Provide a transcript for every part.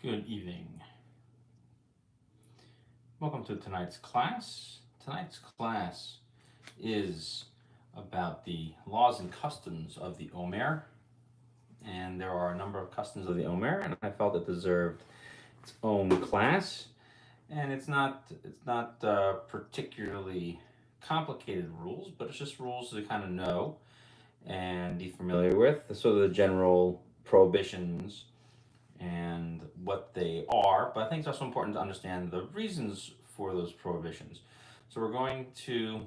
Good evening. Welcome to tonight's class. Tonight's class is about the laws and customs of the Omer, and there are a number of customs of the Omer, and I felt it deserved its own class. And it's not particularly complicated rules, but it's just rules to kind of know and be familiar with. Sort of the general prohibitions and what they are, but I think it's also important to understand the reasons for those prohibitions. So we're going to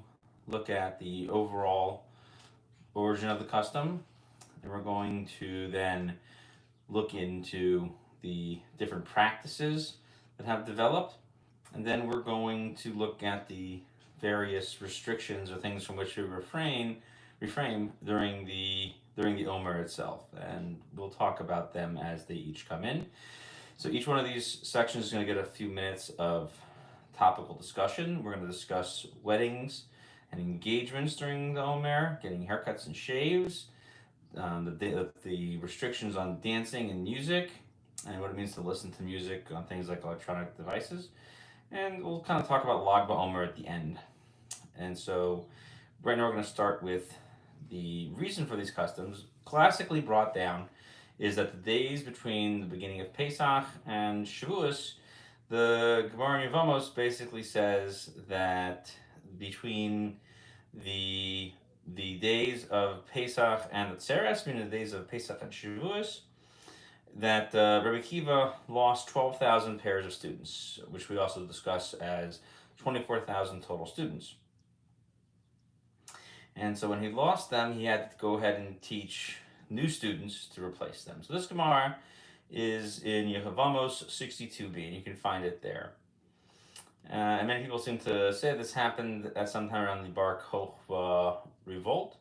look at the overall origin of the custom, and we're going to then look into the different practices that have developed, and then we're going to look at the various restrictions or things from which we refrain during the Omer itself, and we'll talk about them as they each come in. So each one of these sections is going to get a few minutes of topical discussion. We're going to discuss weddings and engagements during the Omer, getting haircuts and shaves, the restrictions on dancing and music, and what it means to listen to music on things like electronic devices. And we'll kind of talk about Lag BaOmer at the end. And so right now we're going to start with the reason for these customs, classically brought down, is that the days between the beginning of Pesach and Shavuos, the Gemara in Yevamos basically says that between the the days of Pesach and the Tzeres, meaning the days of Pesach and Shavuos, that Rabbi Kiva lost 12,000 pairs of students, which we also discuss as 24,000 total students. And so when he lost them, he had to go ahead and teach new students to replace them. So this Gemara is in Yevamos 62b, and you can find it there. And many people seem to say this happened at some time around the Bar Kochba revolt,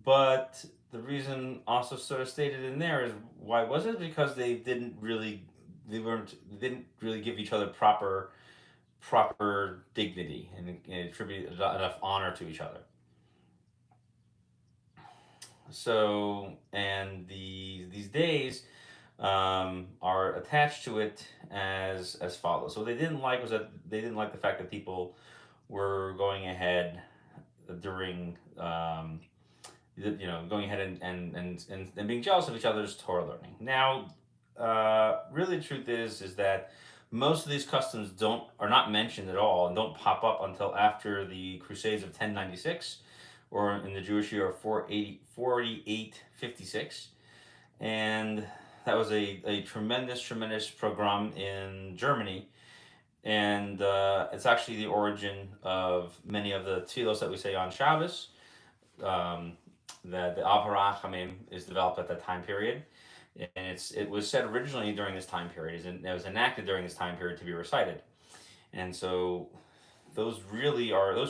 but the reason also sort of stated in there is why was it? Because they didn't really give each other proper dignity and attribute enough honor to each other. So, and these days are attached to it as follows. So what they didn't like was that they didn't like the fact that people were going ahead during going ahead and being jealous of each other's Torah learning. Now, really, the truth is that most of these customs are not mentioned at all and don't pop up until after the Crusades of 1096, or in the Jewish year of 4856. And that was a tremendous pogrom in Germany. And it's actually the origin of many of the tefillos that we say on Shabbos. That the Av HaRachamim is developed at that time period. And it was said originally during this time period, and it was enacted during this time period to be recited. And so those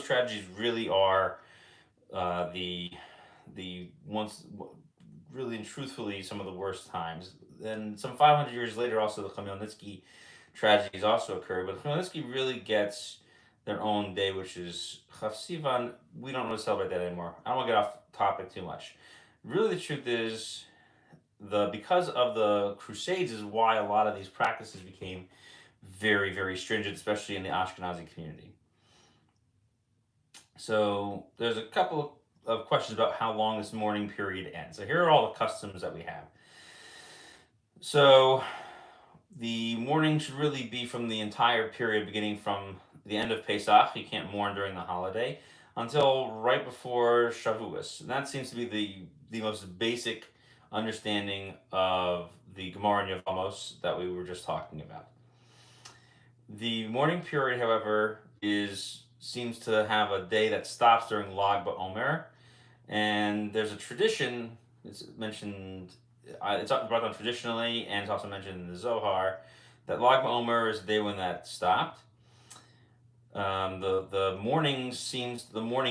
tragedies really are the once really and truthfully some of the worst times. Then some 500 years later, also the Chmielnitsky tragedies also occurred, but Chmielnitsky really gets their own day, which is Chav Sivan. We don't really celebrate that anymore. I don't want to get off topic too much. Really, the truth is because of the Crusades is why a lot of these practices became very stringent, especially in the Ashkenazi community. So there's a couple of questions about how long this mourning period ends. So here are all the customs that we have. So the mourning should really be from the entire period, beginning from the end of Pesach. You can't mourn during the holiday until right before Shavuos. And that seems to be the most basic understanding of the Gemara in Yevamos that we were just talking about. The mourning period, however, seems to have a day that stops during Lag BaOmer, and there's a tradition. It's mentioned. It's brought down traditionally, and it's also mentioned in the Zohar that Lag BaOmer is the day when that stopped. The mourning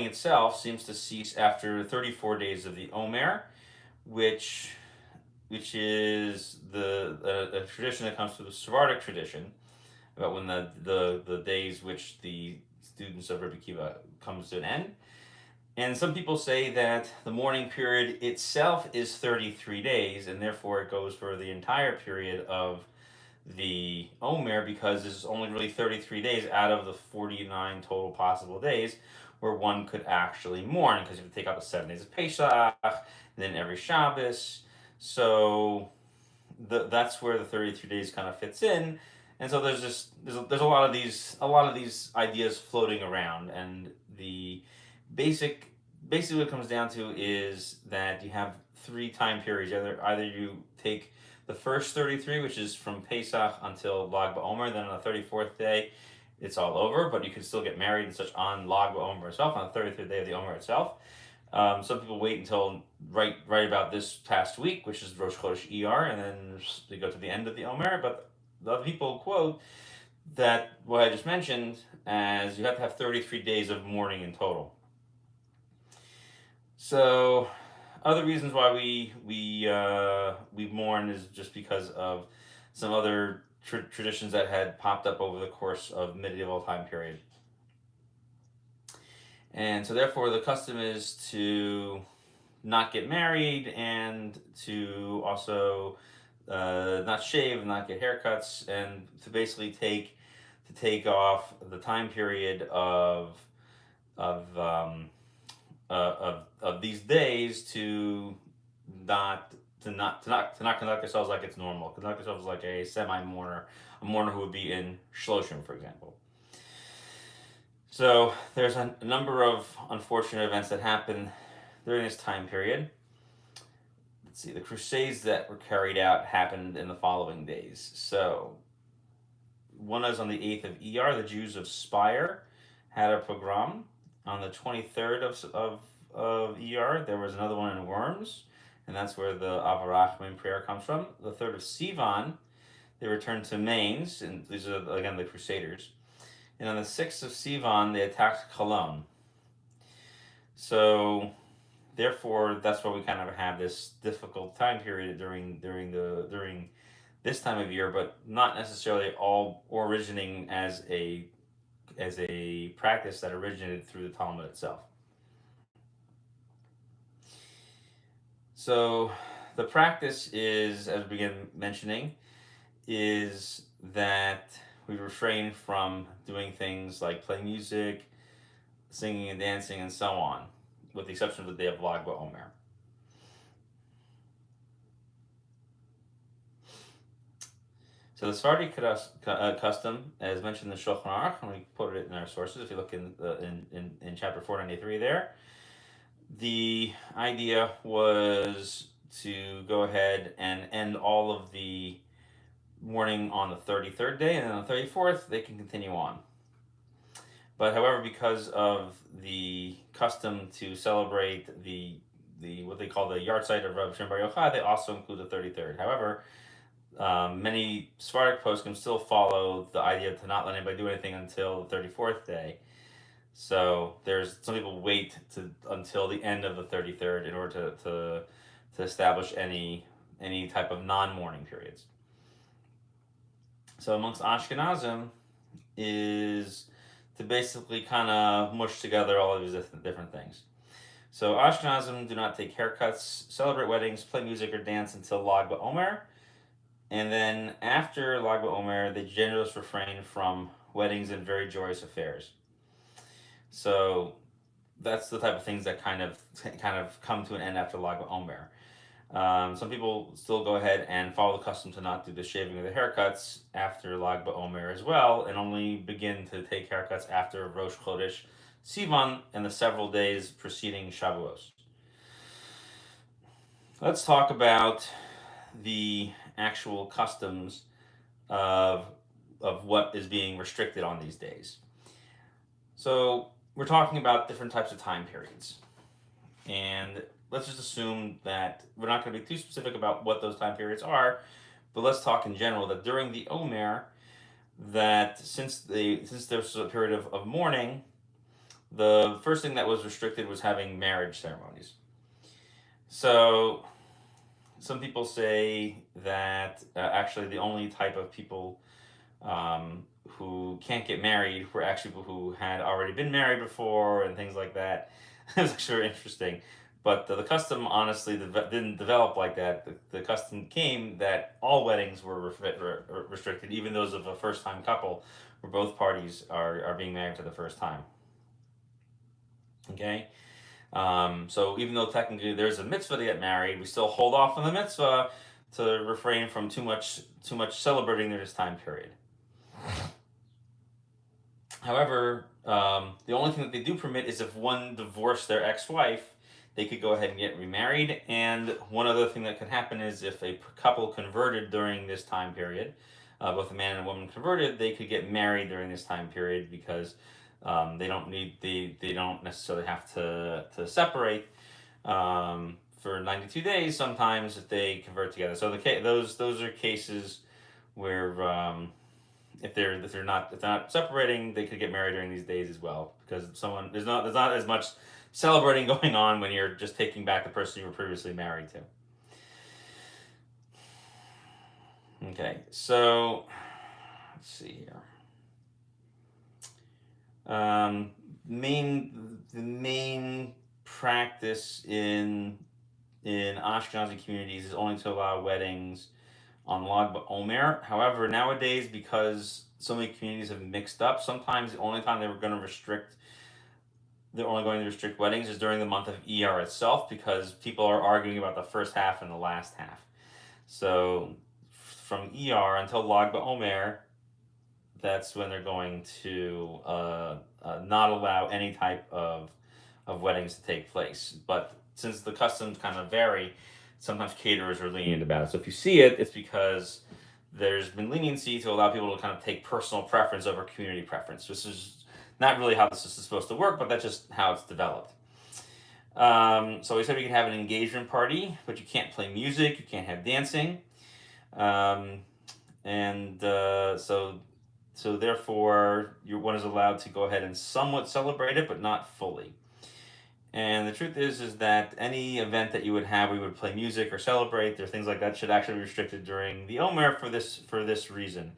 itself seems to cease after 34 days of the Omer, which is a tradition that comes from the Sephardic tradition about when the days which the students of Rabbi Kiva comes to an end. And some people say that the mourning period itself is 33 days, and therefore it goes for the entire period of the Omer because there's only really 33 days out of the 49 total possible days where one could actually mourn because you have to take out the 7 days of Pesach, and then every Shabbos. So that's where the 33 days kind of fits in. And so there's a lot of these ideas floating around, and the basic basically what it comes down to is that you have three time periods. Either you take the first 33, which is from Pesach until Lag BaOmer, then on the 34th day, it's all over, but you can still get married and such on Lag BaOmer itself, on the 33rd day of the Omer itself. Some people wait until right about this past week, which is Rosh Chodesh ER, and then they go to the end of the Omer. But the other people quote that what I just mentioned as you have to have 33 days of mourning in total. So other reasons why we mourn is just because of some other traditions that had popped up over the course of medieval time period. And so therefore the custom is to not get married and to also not shave, not get haircuts, and to basically take off the time period of of these days to not conduct ourselves like it's normal. Conduct ourselves like a semi mourner, a mourner who would be in shloshim, for example. So there's a number of unfortunate events that happen during this time period. Let's see, the crusades that were carried out happened in the following days. So one is on the 8th of ER, the Jews of Speyer had a pogrom. On the 23rd of ER, there was another one in Worms, and that's where the Avarachmin prayer comes from. The 3rd of Sivan, they returned to Mainz, and these are, again, the Crusaders. And on the 6th of Sivan, they attacked Cologne. So, therefore, that's why we kind of have this difficult time period during this time of year, but not necessarily all originating as a practice that originated through the Talmud itself. So, the practice is, as we began mentioning, is that we refrain from doing things like playing music, singing and dancing, and so on, with the exception of the day of Lag BaOmer. So the Sephardi custom, as mentioned in the Shulchan Aruch, and we quoted it in our sources, if you look in chapter 493 there, the idea was to go ahead and end all of the mourning on the 33rd day, and then on the 34th, they can continue on. But however, because of the custom to celebrate the what they call the yahrzeit of Rav Shem Bar Yochai, they also include the 33rd. However, many Sephardic poskim still follow the idea to not let anybody do anything until the 34th day. So there's some people wait until the end of the 33rd in order to establish any type of non-mourning periods. So amongst Ashkenazim is to basically kind of mush together all of these different things. So Ashkenazim do not take haircuts, celebrate weddings, play music, or dance until Lag BaOmer. And then after Lag BaOmer, they generally refrain from weddings and very joyous affairs. So that's the type of things that kind of come to an end after Lag BaOmer. Some people still go ahead and follow the custom to not do the shaving or the haircuts after Lag BaOmer as well, and only begin to take haircuts after Rosh Chodesh Sivan and the several days preceding Shavuos. Let's talk about the actual customs of what is being restricted on these days. So we're talking about different types of time periods, and let's just assume that we're not going to be too specific about what those time periods are, but let's talk in general that during the Omer, that since there was a period of mourning, the first thing that was restricted was having marriage ceremonies. So some people say that actually the only type of people who can't get married were actually people who had already been married before and things like that. It was actually very interesting. But the custom honestly didn't develop like that. The custom came that all weddings were restricted, even those of a first time couple, where both parties are being married for the first time. Okay, so even though technically there's a mitzvah to get married, we still hold off on the mitzvah to refrain from too much celebrating during this time period. However, the only thing that they do permit is if one divorced their ex-wife, they could go ahead and get remarried. And one other thing that could happen is if a couple converted during this time period, both a man and a woman converted, they could get married during this time period because they don't necessarily have to separate for 92 days. Sometimes if they convert together, so those are cases where if they're not separating, they could get married during these days as well because there's not as much celebrating going on when you're just taking back the person you were previously married to. Okay, so let's see here. The main practice in Ashkenazi communities is only to allow weddings on Lag BaOmer. However, nowadays, because so many communities have mixed up, sometimes the only time they're only going to restrict weddings is during the month of ER itself, because people are arguing about the first half and the last half. So from ER until Lag BaOmer, that's when they're going to not allow any type of weddings to take place. But since the customs kind of vary, sometimes caterers are lenient about it. So if you see it, it's because there's been leniency to allow people to kind of take personal preference over community preference. This is not really how this is supposed to work, but that's just how it's developed. So we said we can have an engagement party, but you can't play music, you can't have dancing. So therefore, one is allowed to go ahead and somewhat celebrate it, but not fully. And the truth is that any event that you would have, we would play music or celebrate, or things like that, should actually be restricted during the Omer for this reason.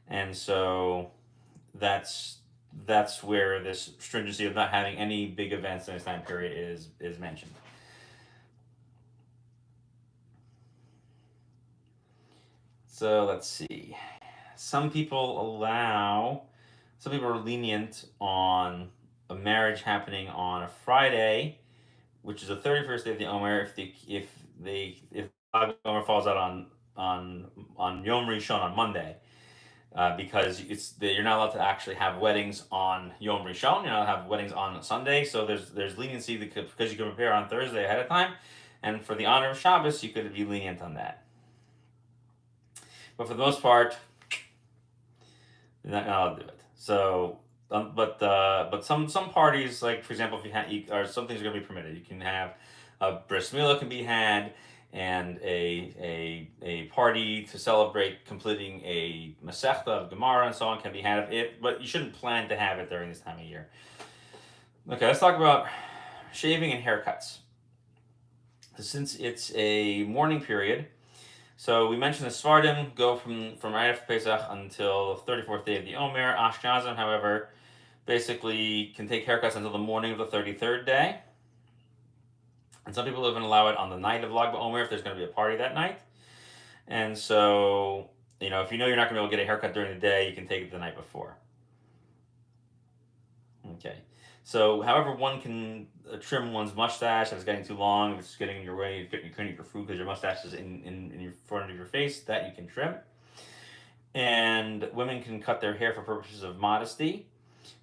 And so that's where this stringency of not having any big events in this time period is mentioned. So let's see. Some people are lenient on a marriage happening on a Friday, which is the 31st day of the Omer, if Omer falls out on Yom Rishon on Monday, because you're not allowed to actually have weddings on Yom Rishon. You're not allowed to have weddings on Sunday. So there's leniency because you can prepare on Thursday ahead of time, and for the honor of Shabbos, you could be lenient on that. But for the most part, you're not allowed to do it. So, but some parties, like for example, or some things are going to be permitted. You can have a bris milah can be had, and a party to celebrate completing a masechta of Gemara and so on can be had. But you shouldn't plan to have it during this time of year. Okay, let's talk about shaving and haircuts. Since it's a mourning period, so we mentioned the Sfardim go from right after Pesach until the 34th day of the Omer. Ashkenazim, however, basically can take haircuts until the morning of the 33rd day. And some people even allow it on the night of Lag BaOmer if there's going to be a party that night. And so, if you know you're not going to be able to get a haircut during the day, you can take it the night before. Okay. So, however, one can trim one's mustache if it's getting too long, if it's getting in your way, you couldn't eat your food because your mustache is in your front of your face, that you can trim. And women can cut their hair for purposes of modesty,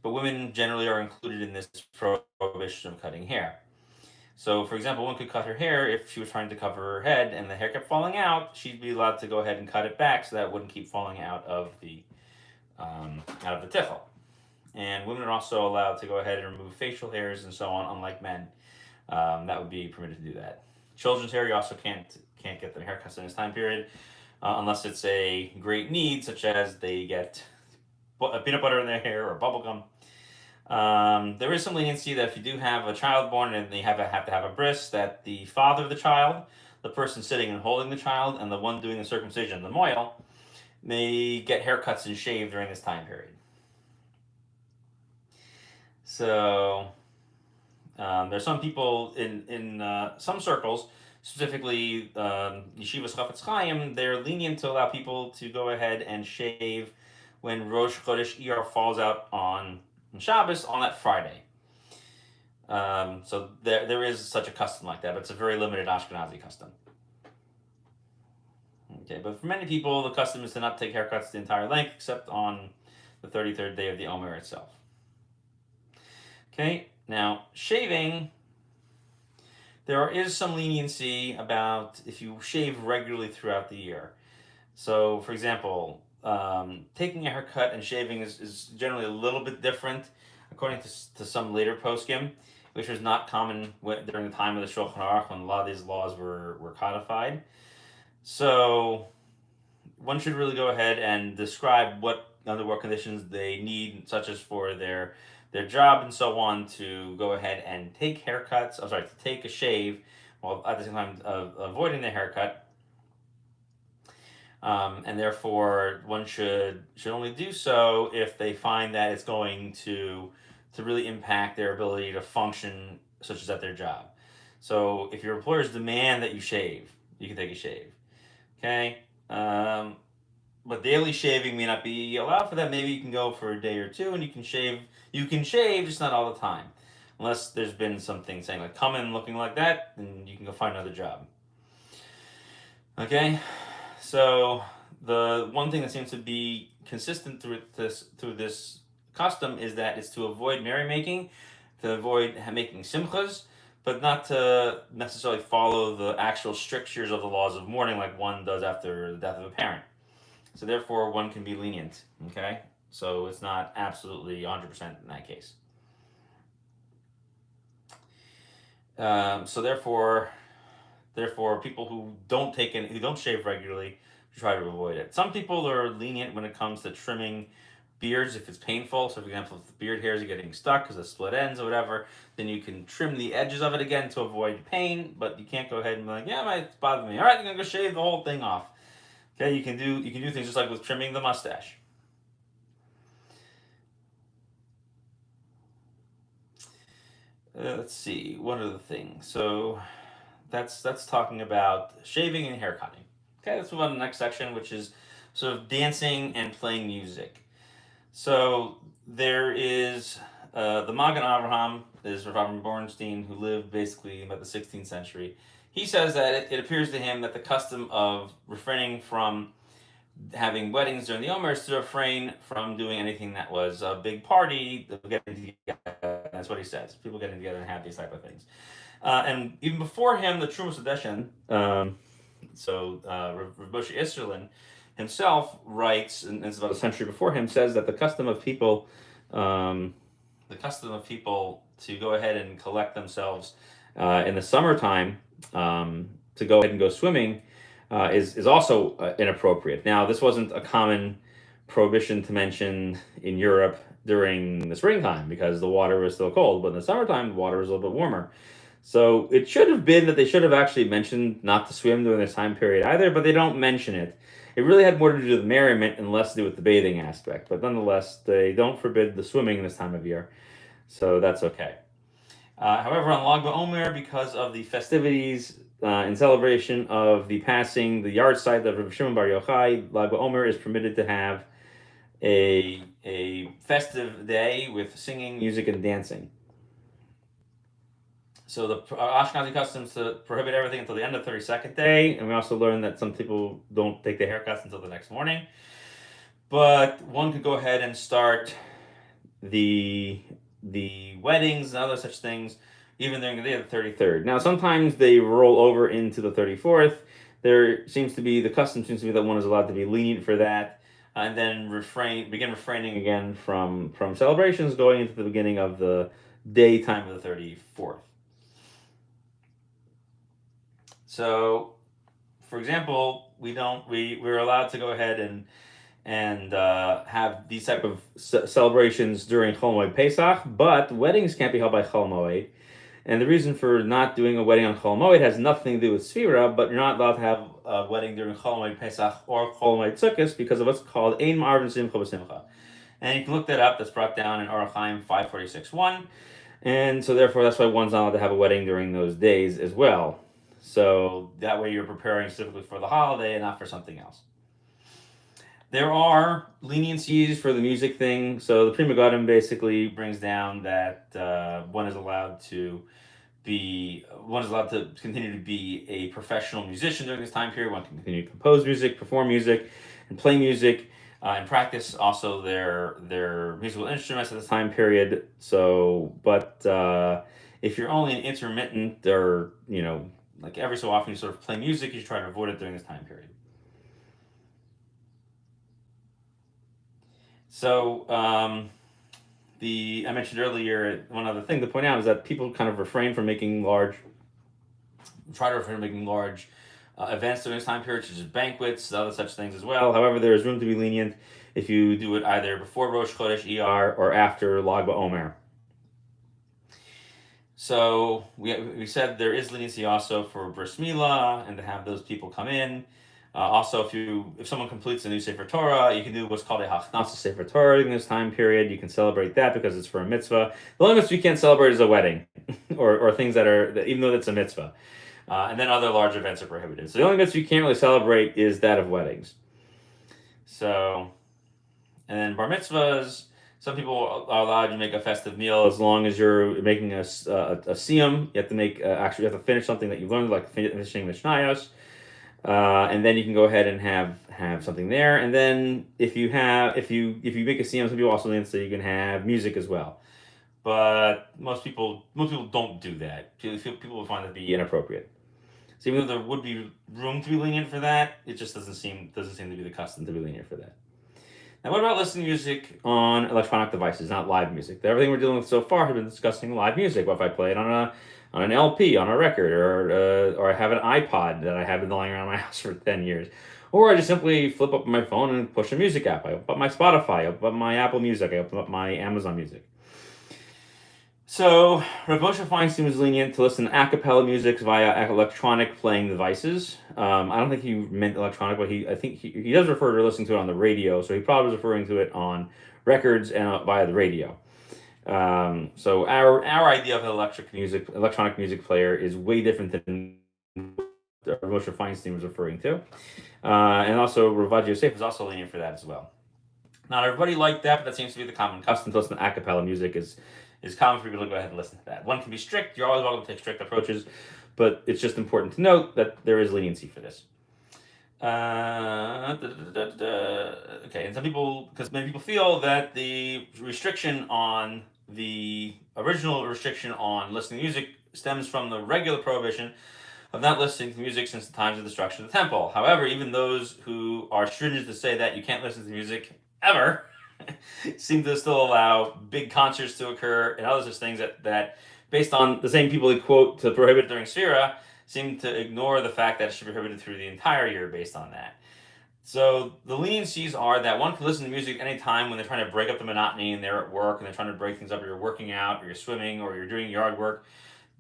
but women generally are included in this prohibition of cutting hair. So, for example, one could cut her hair if she was trying to cover her head and the hair kept falling out. She'd be allowed to go ahead and cut it back so that it wouldn't keep falling out of the tichel. And women are also allowed to go ahead and remove facial hairs and so on, unlike men. That would be permitted to do that. Children's hair, you also can't get their haircuts in this time period, unless it's a great need, such as they get peanut butter in their hair or bubblegum. There is some leniency that if you do have a child born and they have to have a bris, that the father of the child, the person sitting and holding the child, and the one doing the circumcision, the moil, may get haircuts and shaved during this time period. So, There's some people in some circles, specifically Yeshivas Chafetz Chaim, they're lenient to allow people to go ahead and shave when Rosh Chodesh Iyar falls out on Shabbos on that Friday. So there is such a custom like that, but it's a very limited Ashkenazi custom. Okay, but for many people, the custom is to not take haircuts the entire length, except on the 33rd day of the Omer itself. Okay, now shaving, there is some leniency about if you shave regularly throughout the year. So, for example, taking a haircut and shaving is generally a little bit different, according to some later poskim, which was not common during the time of the Shulchan Aruch when a lot of these laws were codified. So one should really go ahead and describe under what conditions they need, such as for their job and so on, to go ahead and take haircuts. I'm sorry, to take a shave while at the same time avoiding the haircut. And therefore, one should only do so if they find that it's going to really impact their ability to function, such as at their job. So if your employers demand that you shave, you can take a shave. Okay? But daily shaving may not be allowed for that. Maybe you can go for a day or two and you can shave. You can shave, just not all the time. Unless there's been something saying, like, come in looking like that, then you can go find another job. Okay? So the one thing that seems to be consistent through this custom is that it's to avoid merrymaking, to avoid making simchas, but not to necessarily follow the actual strictures of the laws of mourning like one does after the death of a parent. So therefore, one can be lenient, okay? So it's not absolutely 100% in that case. So therefore, people who don't shave regularly, try to avoid it. Some people are lenient when it comes to trimming beards if it's painful. So, for example, if the beard hairs are getting stuck because of split ends or whatever, then you can trim the edges of it again to avoid pain. But you can't go ahead and be like, yeah, it's bothering me. All right, I'm gonna go shave the whole thing off. Okay, you can do things just like with trimming the mustache. Let's see, what are the things? So that's talking about shaving and hair cutting. Okay, let's move on to the next section, which is sort of dancing and playing music. So there is the Magen Avraham is Rav Avram Bornstein, who lived basically about the 16th century. He says that it appears to him that the custom of refraining from having weddings during the Omer is to refrain from doing anything that was a big party, getting together. That's what he says. People getting together and have these type of things. And even before him, the Trumas Hadeshen, Rav Moshe Isserlin himself writes, and it's about a century before him, says that the custom of people to go ahead and collect themselves in the summertime to go ahead and go swimming is also inappropriate. Now, this wasn't a common prohibition to mention in Europe during the springtime because the water was still cold, but in the summertime, the water was a little bit warmer. So it should have been that they should have actually mentioned not to swim during this time period either, but they don't mention it. It really had more to do with merriment and less to do with the bathing aspect. But nonetheless, they don't forbid the swimming this time of year. So that's okay. However, on Lag BaOmer, because of the festivities in celebration of the passing, the yard site of Rabbi Shimon Bar Yochai, Lag BaOmer is permitted to have a festive day with singing, music, and dancing. So the Ashkenazi customs to prohibit everything until the end of the 32nd day, and we also learned that some people don't take their haircuts until the next morning. But one could go ahead and start the weddings and other such things even during the day of the 33rd. Now, sometimes they roll over into the 34th. The custom seems to be that one is allowed to be lenient for that, and then begin refraining again from celebrations going into the beginning of the daytime of the 34th. So, for example, we're allowed to go ahead and have these type of celebrations during Chol Moed Pesach, but weddings can't be held by Chol Moed. And the reason for not doing a wedding on Chol Moed has nothing to do with Sfira, but you're not allowed to have a wedding during Chol Moed Pesach or Chol Moed Sukkos because of what's called Ein Ma'arvin Simcha B'Simcha. And you can look that up. That's brought down in Orach Chaim 546.1. And so therefore that's why one's not allowed to have a wedding during those days as well. So that way you're preparing specifically for the holiday and not for something else. There are leniencies for the music thing. So the Prima Gaudium basically brings down that one is allowed to continue to be a professional musician during this time period. One can continue to compose music, perform music, and play music, and practice also their musical instruments at this time period. So, but if you're only an intermittent or like every so often you sort of play music, you should try to avoid it during this time period. So, I mentioned earlier, one other thing to point out is that people kind of try to refrain from making large events during this time period, such as banquets, other such things as well. However, there is room to be lenient if you do it either before Rosh Chodesh Iyar or after Lag BaOmer. So we said there is leniency also for bris milah and to have those people come in. Also, if someone completes a new Sefer Torah, you can do what's called a Hachnasa Sefer Torah in this time period. You can celebrate that because it's for a mitzvah. The only mitzvah you can't celebrate is a wedding, or things even though that's a mitzvah. And then other large events are prohibited. So the only mitzvah you can't really celebrate is that of weddings. So, and then bar mitzvahs, some people are allowed to make a festive meal as long as you're making a siyum. You have to make you have to finish something that you've learned, like finishing Mishnayos. And then you can go ahead and have something there. And then if you make a siyum, some people also say you can have music as well. But most people don't do that. People will find that to be inappropriate. So even though there would be room to be lenient for that, it just doesn't seem to be the custom to be lenient for that. Now, what about listening to music on electronic devices, not live music? Everything we're dealing with so far has been discussing live music. What if I play it on an LP, on a record, or I have an iPod that I have been lying around my house for 10 years? Or I just simply flip up my phone and push a music app. I open up my Spotify, I open up my Apple Music, I open up my Amazon Music. So, Rav Moshe Feinstein was lenient to listen to a cappella music via electronic playing devices. I don't think he meant electronic, but I think he does refer to listening to it on the radio, so he probably was referring to it on records and via the radio. So our idea of an electronic music player is way different than what Moshe Feinstein was referring to. And also, Ravad Yosef is also lenient for that as well. Not everybody liked that, but that seems to be the common custom to listen to a cappella music is common for people to go ahead and listen to that. One can be strict. You're always welcome to take strict approaches, but it's just important to note that there is leniency for this. Okay, and because many people feel that the original restriction on listening to music stems from the regular prohibition of not listening to music since the times of the destruction of the temple. However, even those who are stringent to say that you can't listen to music ever seem to still allow big concerts to occur and other such things that based on the same people they quote to prohibit during Sphira, seem to ignore the fact that it should be prohibited through the entire year based on that. So the leniencies are that one can listen to music anytime when they're trying to break up the monotony and they're at work and they're trying to break things up, or you're working out, or you're swimming, or you're doing yard work.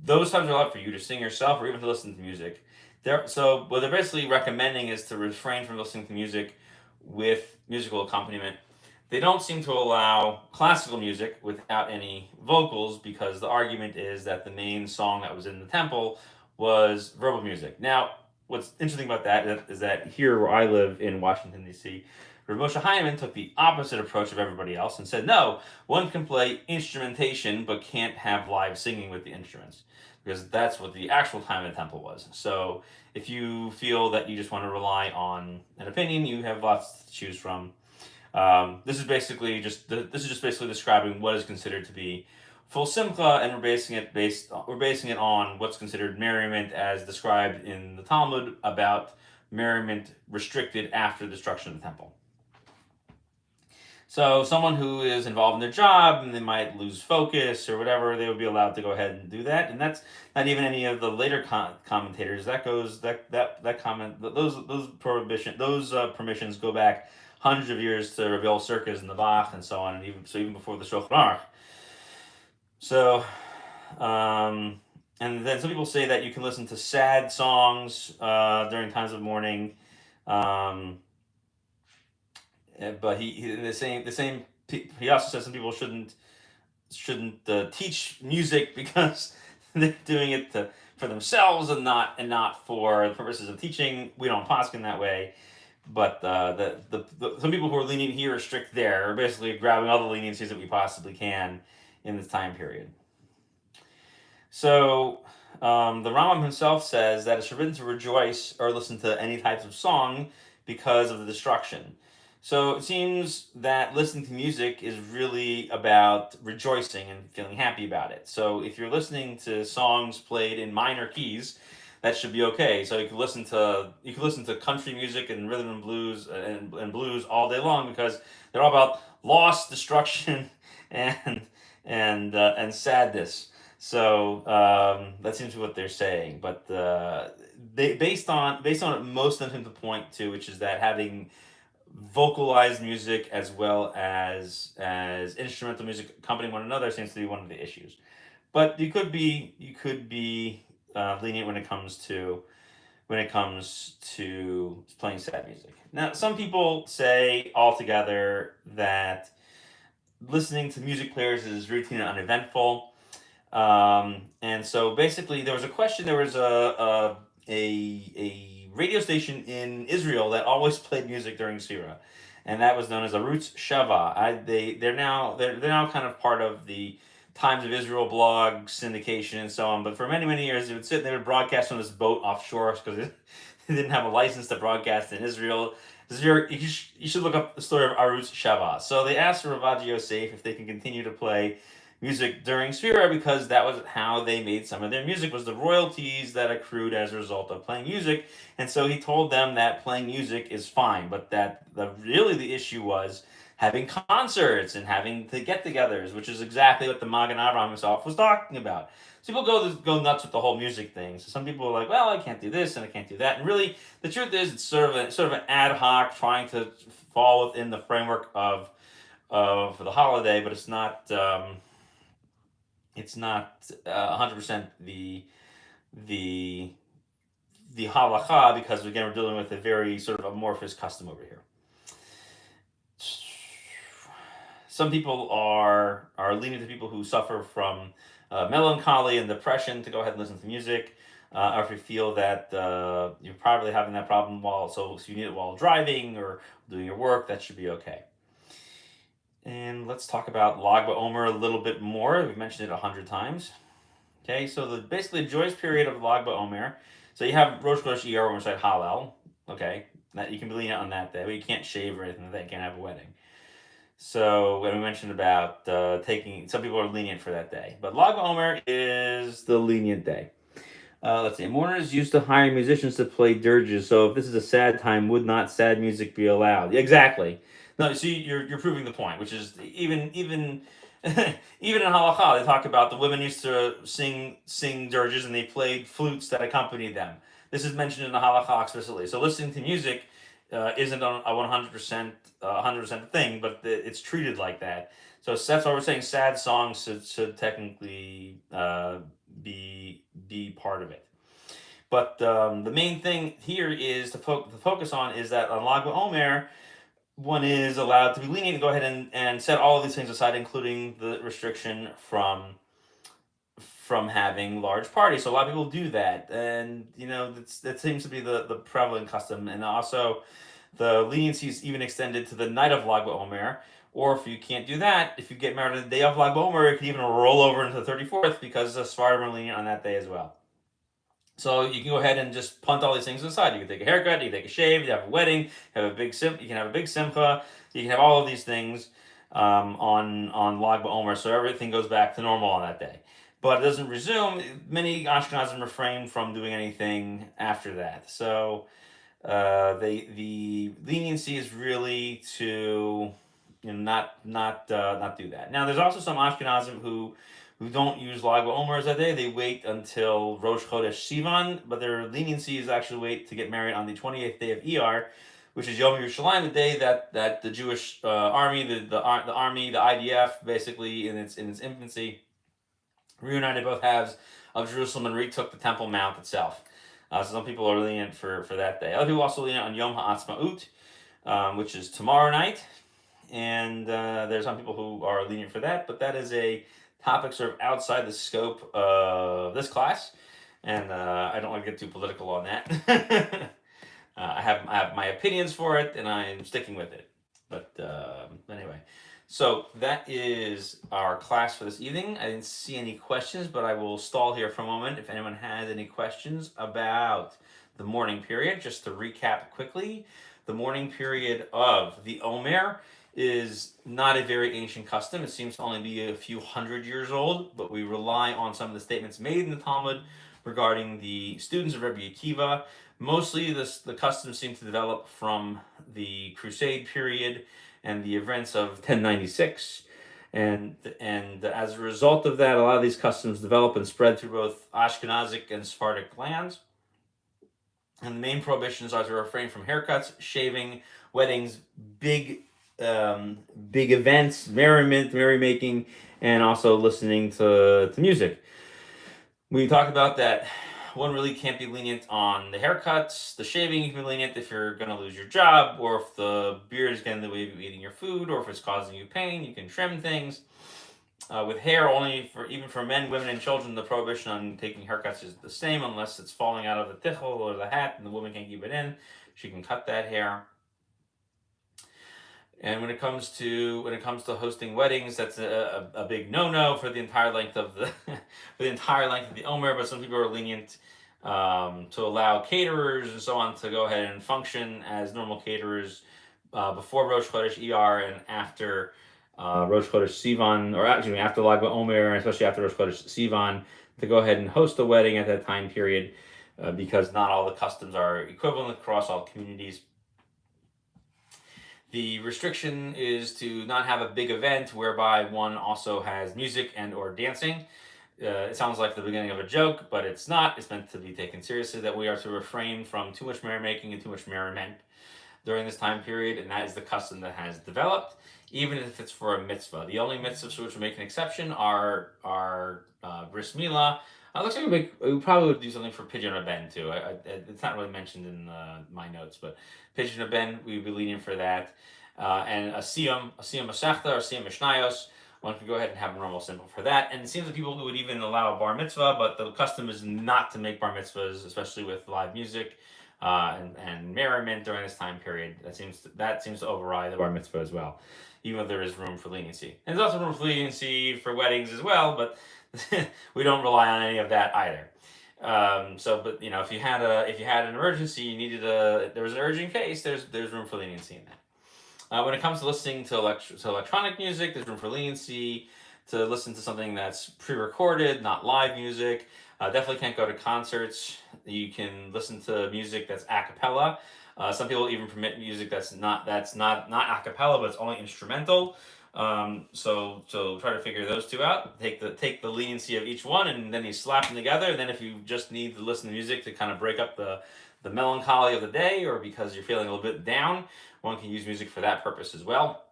Those times are allowed for you to sing yourself or even to listen to music. So what they're basically recommending is to refrain from listening to music with musical accompaniment. They don't seem to allow classical music without any vocals because the argument is that the main song that was in the temple was verbal music. Now, what's interesting about that is that here where I live in Washington, D.C., Rav Moshe Hyman took the opposite approach of everybody else and said, no, one can play instrumentation but can't have live singing with the instruments because that's what the actual time of the temple was. So if you feel that you just want to rely on an opinion, you have lots to choose from. This is just basically describing what is considered to be full simcha, and we're basing it on what's considered merriment as described in the Talmud about merriment restricted after the destruction of the temple. So someone who is involved in their job and they might lose focus or whatever, they would be allowed to go ahead and do that. And that's not even any of the later commentators. Those permissions go back hundreds of years to Rav Sirkis and the Bach and so on, and even before the Shulchan Aruch. So, and then some people say that you can listen to sad songs during times of mourning. But he also says some people shouldn't teach music because they're doing it for themselves and not for the purposes of teaching. We don't poskin that way. But some people who are lenient here are strict there. Are basically grabbing all the leniencies that we possibly can in this time period. So the Rambam himself says that it's forbidden to rejoice or listen to any types of song because of the destruction. So it seems that listening to music is really about rejoicing and feeling happy about it. So if you're listening to songs played in minor keys, that should be okay. So you can listen to country music and rhythm and blues and blues all day long because they're all about loss, destruction, and and sadness. So that seems to be what they're saying. But based on what most of them seem to point to, which is that having vocalized music as well as instrumental music accompanying one another seems to be one of the issues. But you could be lenient when it comes to playing sad music. Now, some people say altogether that listening to music players is routine and uneventful. And so basically, there was a question. There was a radio station in Israel that always played music during Sira, and that was known as Arutz Shava. They're now kind of part of the Times of Israel blog syndication and so on. But for many years, they would broadcast on this boat offshore because they didn't have a license to broadcast in Israel. You should look up the story of Arutz Shava. So they asked Ravad Yosef if they can continue to play music during Sphira because that was how they made some of their music, was the royalties that accrued as a result of playing music. And so he told them that playing music is fine, but that really the issue was having concerts and having the get-togethers, which is exactly what the Magen Avraham himself was talking about. So people go nuts with the whole music thing. So some people are like, well, I can't do this and I can't do that. And really, the truth is, it's sort of an ad hoc trying to fall within the framework of the holiday, but it's not 100% the halacha because again we're dealing with a very sort of amorphous custom over here. Some people are lenient to people who suffer from melancholy and depression to go ahead and listen to music. Or if you feel that you're probably having that problem so you need it while driving or doing your work, that should be okay. And let's talk about Lag BaOmer a little bit more. We've mentioned it 100 times. Okay, so basically the joyous period of Lag BaOmer. So you have Rosh Chodesh Iyar, or inside Hallel. Okay, that you can be lenient on that day, but you can't shave or anything like that. You can't have a wedding. So when we mentioned about taking, some people are lenient for that day, but Lag BaOmer is the lenient day. Let's see. Mourners used to hire musicians to play dirges. So if this is a sad time, would not sad music be allowed? Exactly. No, see, you're proving the point, which is even even in halacha, they talk about the women used to sing dirges and they played flutes that accompanied them. This is mentioned in the halacha explicitly. So listening to music isn't a 100% thing, but it's treated like that. So that's why we're saying sad songs should technically be part of it. But the main thing here is to focus on is that on Lag BaOmer, one is allowed to be lenient and go ahead and set all of these things aside, including the restriction from having large parties. So a lot of people do that, and that seems to be the prevalent custom. And also, the leniency is even extended to the night of Lag BaOmer. Or if you can't do that, if you get married on the day of Lag BaOmer, it can even roll over into the 34th because the Sfardim are lenient on that day as well. So you can go ahead and just punt all these things aside. You can take a haircut, you can take a shave, you have a wedding, you can have a big simcha, you can have all of these things on Lag BaOmer, so everything goes back to normal on that day. But it doesn't resume. Many Ashkenazim refrain from doing anything after that. So the leniency is really to not do that. Now there's also some Ashkenazim who don't use Lag BaOmer as that day. They wait until Rosh Chodesh Sivan, but their leniency is actually wait to get married on the 28th day of Iyar, which is Yom Yerushalayim, the day that the Jewish army, the army, the IDF, basically in its infancy, reunited both halves of Jerusalem and retook the Temple Mount itself. So some people are lenient for that day. Other people also lenient on Yom HaAtzmaut, which is tomorrow night. and there's some people who are lenient for that, but that is a topic sort of outside the scope of this class, and I don't want to get too political on that. I have my opinions for it, and I'm sticking with it. But anyway, so that is our class for this evening. I didn't see any questions, but I will stall here for a moment if anyone has any questions about the mourning period. Just to recap quickly, the mourning period of the Omer is not a very ancient custom. It seems to only be a few hundred years old, but we rely on some of the statements made in the Talmud regarding the students of Rabbi Akiva. Mostly, the customs seem to develop from the Crusade period and the events of 1096. And as a result of that, a lot of these customs develop and spread through both Ashkenazic and Sephardic lands. And the main prohibitions are to refrain from haircuts, shaving, weddings, big events, merrymaking, and also listening to music. We talked about that one really can't be lenient on the haircuts. The shaving, you can be lenient if you're going to lose your job, or if the beard is getting in the way of you eating your food, or if it's causing you pain, you can trim things. With hair, even for men, women, and children, the prohibition on taking haircuts is the same, unless it's falling out of the tichel or the hat, and the woman can't keep it in. She can cut that hair. And when it comes to hosting weddings, that's a big no-no for the entire length of the Omer. But some people are lenient to allow caterers and so on to go ahead and function as normal caterers before Rosh Chodesh Iyar and after Rosh Chodesh Sivan, or actually after Lag BaOmer, and especially after Rosh Chodesh Sivan, to go ahead and host a wedding at that time period, because not all the customs are equivalent across all communities. The restriction is to not have a big event whereby one also has music and or dancing. It sounds like the beginning of a joke, but it's not. It's meant to be taken seriously, that we are to refrain from too much merrymaking and too much merriment during this time period, and that is the custom that has developed, even if it's for a mitzvah. The only mitzvahs for which we make an exception are bris milah. It looks like we probably would do something for Pidyon Haben too. It's not really mentioned in my notes, but Pidyon Haben, we'd be lenient for that. And a siyum masechta or siyum mishnayos, one could go ahead and have a normal simple for that. And it seems that people would even allow a bar mitzvah, but the custom is not to make bar mitzvahs, especially with live music and merriment during this time period. That seems to override the bar mitzvah as well, even though there is room for leniency. And there's also room for leniency for weddings as well, but we don't rely on any of that either. But if you had an emergency, you needed there was an urgent case, there's room for leniency in that. When it comes to listening to electronic music, there's room for leniency to listen to something that's pre-recorded, not live music. Definitely can't go to concerts. You can listen to music that's a cappella. Some people even permit music that's not a cappella, but it's only instrumental. So try to figure those two out. Take the leniency of each one, and then you slap them together. And then if you just need to listen to music to kind of break up the melancholy of the day, or because you're feeling a little bit down, one can use music for that purpose as well.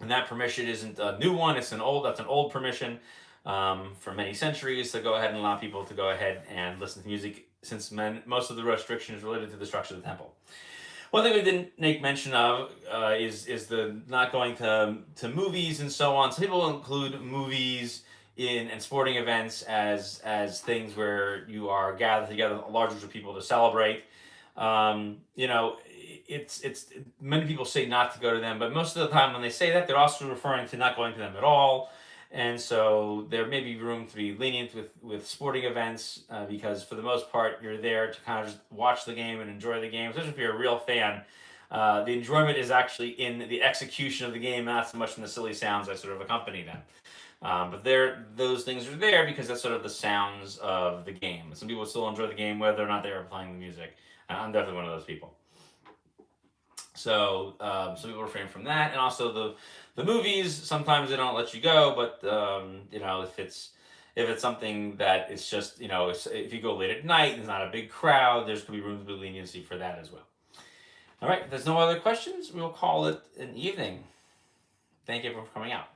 And that permission isn't a new one; that's an old permission for many centuries to go ahead and allow people to go ahead and listen to music, since most of the restriction is related to the structure of the temple. One thing we didn't make mention of is the not going to movies and so on. Some people include movies and sporting events as things where you are gathered together, a large group of people to celebrate. It's many people say not to go to them, but most of the time when they say that, they're also referring to not going to them at all. And so there may be room to be lenient with sporting events, because for the most part, you're there to kind of just watch the game and enjoy the game, especially if you're a real fan. The enjoyment is actually in the execution of the game, not so much in the silly sounds that sort of accompany them. But those things are there because that's sort of the sounds of the game. Some people still enjoy the game whether or not they are playing the music. I'm definitely one of those people. So some people refrain from that, and also the movies. Sometimes they don't let you go, but if it's something that it's just if you go late at night, there's not a big crowd. There's going to be room for leniency for that as well. All right, if there's no other questions, we'll call it an evening. Thank you everyone for coming out.